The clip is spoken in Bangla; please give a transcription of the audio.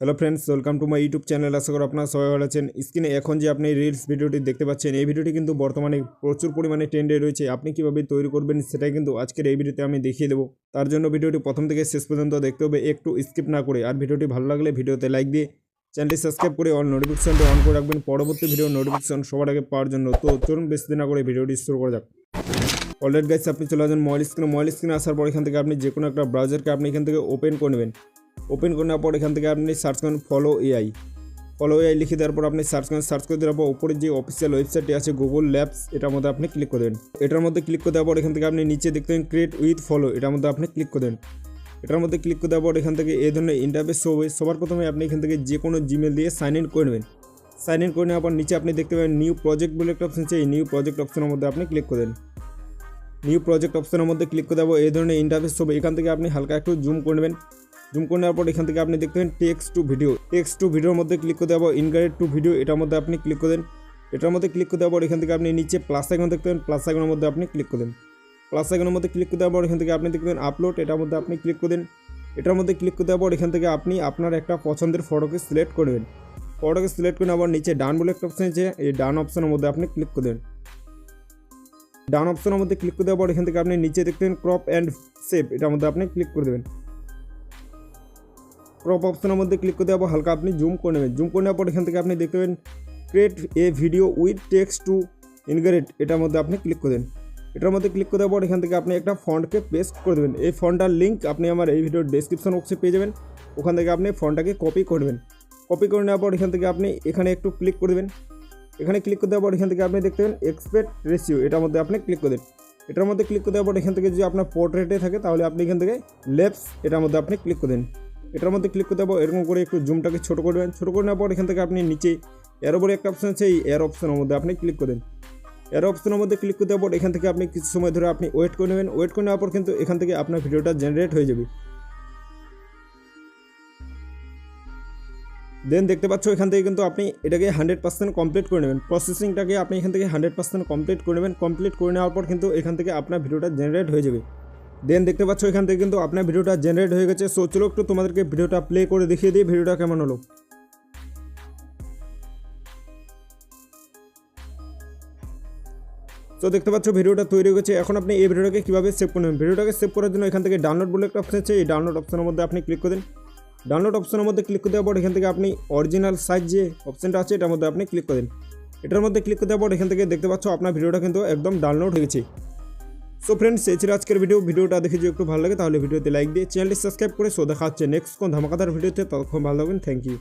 Hello friends, welcome to my YouTube channel. আশা করি আপনারা সবাই ভালো আছেন। স্ক্রিনে এখন যে আপনি রিলস ভিডিওটি দেখতে পাচ্ছেন, এই ভিডিওটি কিন্তু বর্তমানে প্রচুর পরিমাণে ট্রেন্ডে রয়েছে। আপনি কীভাবে তৈরি করবেন সেটাই কিন্তু আজকের এই ভিডিওতে আমি দেখিয়ে দেবো। তার জন্য ভিডিওটি প্রথম থেকে শেষ পর্যন্ত দেখতে হবে, একটু স্কিপ না করে। আর ভিডিওটি ভালো লাগলে ভিডিওতে লাইক দিয়ে চ্যানেলটি সাবস্ক্রাইব করে অল নোটিফিকেশনটি অন করে রাখবেন পরবর্তী ভিডিও নোটিফিকেশন সবার আগে পাওয়ার জন্য। তো চলুন বেশি দিন না করে ভিডিওটি শুরু করা যাক। অলরেডি গাইস, আপনি চলে আসবেন মোবাইল স্ক্রিনে আসার পর এখান থেকে আপনি যে কোনো একটা ব্রাউজারকে আপনি এখান থেকে ওপেন করে নেবেন। ওপেন করে নেওয়ার পর এখান থেকে আপনি সার্চ করেন ফলো এআই লিখে দেওয়ার পর আপনি সার্চ করে দেওয়ার পর উপরে যে অফিসিয়াল ওয়েবসাইটটি আছে গুগল ল্যাবস, এটার মধ্যে আপনি ক্লিক করে দেবেন। এটার মধ্যে ক্লিক করে দেওয়ার পর এখান থেকে আপনি নিচে দেখতে পাবেন ক্রিয়েট উইথ ফলো, এটার মধ্যে আপনি ক্লিক করে দেবেন। এটার মধ্যে ক্লিক করে দেওয়ার পর এখান থেকে এই ধরনের ইন্টারফেস শো হবে। সবার প্রথমে আপনি এখান থেকে যে কোনো জিমেল দিয়ে সাইন ইন করে নেবেন। সাইন ইন করে নেওয়ার পর নিচে আপনি দেখতে পাবেন নিউ প্রজেক্ট বলে একটা অপশন আছে। এই নিউ প্রজেক্ট অপশনের মধ্যে আপনি ক্লিক করে দেন। নিউ প্রজেক্ট অপশনের মধ্যে ক্লিক করে দেবো, এই ধরনের ইন্টারফেস হবে। এখান থেকে আপনি হালকা একটু জুম করে নেবেন। জুম করে নেওয়ার পর এখান থেকে আপনি দেখতে পাবেন টেক্সট টু ভিডিওর মধ্যে ক্লিক করে দেবো। ইনগ্রেড টু ভিডিও এটার মধ্যে আপনি ক্লিক করে দেন। এটার মধ্যে ক্লিক করে দেওয়ার পর এখান থেকে আপনি নিচে প্লাস আইকন দেখতে পাবেন, প্লাস আইকনের মধ্যে আপনি ক্লিক করে দেন। প্লাস আইকনের মধ্যে ক্লিক করে দেওয়ার পর এখান থেকে আপনি দেখবেন আপলোড, এটার মধ্যে আপনি ক্লিক করে দেন। এটার মধ্যে ক্লিক করে দেওয়ার পর এখান থেকে আপনি আপনার একটা পছন্দের ফটোকে সিলেক্ট করবেন। ফটোকে সিলেক্ট করে নেওয়ার নিচে ডান বলে একটা অপশন আছে, এই ডান অপশনের মধ্যে আপনি ক্লিক করে দেন। ডান অপশনের মধ্যে ক্লিক করে দেওয়ার পর এখান থেকে আপনি নিচে দেখবেন ক্রপ অ্যান্ড সেভ, এটার মধ্যে আপনি ক্লিক করে দেবেন। ক্রপ অপশনের মধ্যে ক্লিক করে দেওয়ার পর হালকা আপনি জুম করে নেবেন। জুম করে নেওয়ার পর এখান থেকে আপনি দেখতে পাবেন create a video with text to ইনগ্রেড, এটার মধ্যে আপনি ক্লিক করে দেন। এটার মধ্যে ক্লিক করে দেওয়ার পর এখান থেকে আপনি একটা ফন্টকে পেস্ট করে দেবেন। এই ফন্টটার লিঙ্ক আপনি আমার এই ভিডিওর ডেসক্রিপশন বক্সে পেয়ে যাবেন। ওখান থেকে আপনি ফন্টটাকে কপি করবেন। কপি করে নেওয়ার পর এখান থেকে আপনি এখানে একটু ক্লিক করে দেবেন। এখানে ক্লিক করে দেওয়ার পর এখান থেকে আপনি দেখতে পাবেন এক্সপেক্ট রেশিও, এটার মধ্যে আপনি ক্লিক করে দেন। এটার মধ্যে ক্লিক করে দেওয়ার পর এখান থেকে যদি আপনার পোর্ট্রেটে থাকে তাহলে আপনি এখান থেকে লেফট, এটার মধ্যে আপনি ক্লিক করে দেন। এটার মধ্যে ক্লিক করে দেবো, এরকম করে একটু জুমটাকে ছোটো করবেন। ছোটো করে নেওয়ার পর এখান থেকে আপনি নিচে এরো বলে একটা অপশন আছে, এই এরো অপশনের মধ্যে আপনি ক্লিক করে দেন। এরো অপশনের মধ্যে ক্লিক করে দেওয়ার পর এখান থেকে আপনি কিছু সময় ধরে আপনি ওয়েট করে নেবেন। ওয়েট করে নেওয়ার পর কিন্তু এখান থেকে আপনার ভিডিওটা জেনারেট হয়ে যাবে। দেন দেখতে পাচ্ছ এখান থেকে কিন্তু আপনি এটাকে 100% কমপ্লিট করে নেবেন। প্রসেসিংটাকে আপনি এখান থেকে 100% কমপ্লিট করে নেবেন। কমপ্লিট করে নেওয়ার পর কিন্তু এখান থেকে আপনার ভিডিওটা জেনারেট হয়ে যাবে। দেন দেখতে পাচ্ছ এখান থেকে কিন্তু আপনার ভিডিওটা জেনারেট হয়ে গেছে। সো চলো একটু তোমাদেরকে ভিডিওটা প্লে করে দেখিয়ে দিই ভিডিওটা কেমন হলো। তো দেখতে পাচ্ছ ভিডিওটা তৈরি হয়ে গেছে। এখন আপনি এই ভিডিওটাকে কীভাবে সেভ করবেন, ভিডিওটাকে সেভ করার জন্য এখান থেকে ডাউনলোড বলে একটা অপশন আছে, এই ডাউনলোড অপশনের মধ্যে আপনি ক্লিক করে দেন। ডাউনলোড অপশনের মধ্যে ক্লিক করে দেওয়ার পর এখান থেকে আপনি অরিজিনাল সাইজ যে অপশনটা আছে এটার মধ্যে আপনি ক্লিক করেন। এটার মধ্যে ক্লিক করে দেওয়ার পর এখান থেকে দেখতে পাচ্ছ আপনার ভিডিওটা কিন্তু একদম ডাউনলোড হয়ে গেছে। সো ফ্রেন্ডস, এই ছিল আজকের ভিডিওটা দেখে যদি একটু ভালো লাগে তাহলে ভিডিওতে লাইক দিয়ে চ্যানেলটি সাবস্ক্রাইব করে দেখা হচ্ছে নেক্সট কোন ধামাকাদার ভিডিওতে। ততক্ষণ ভালো থাকবেন, থ্যাংক ইউ।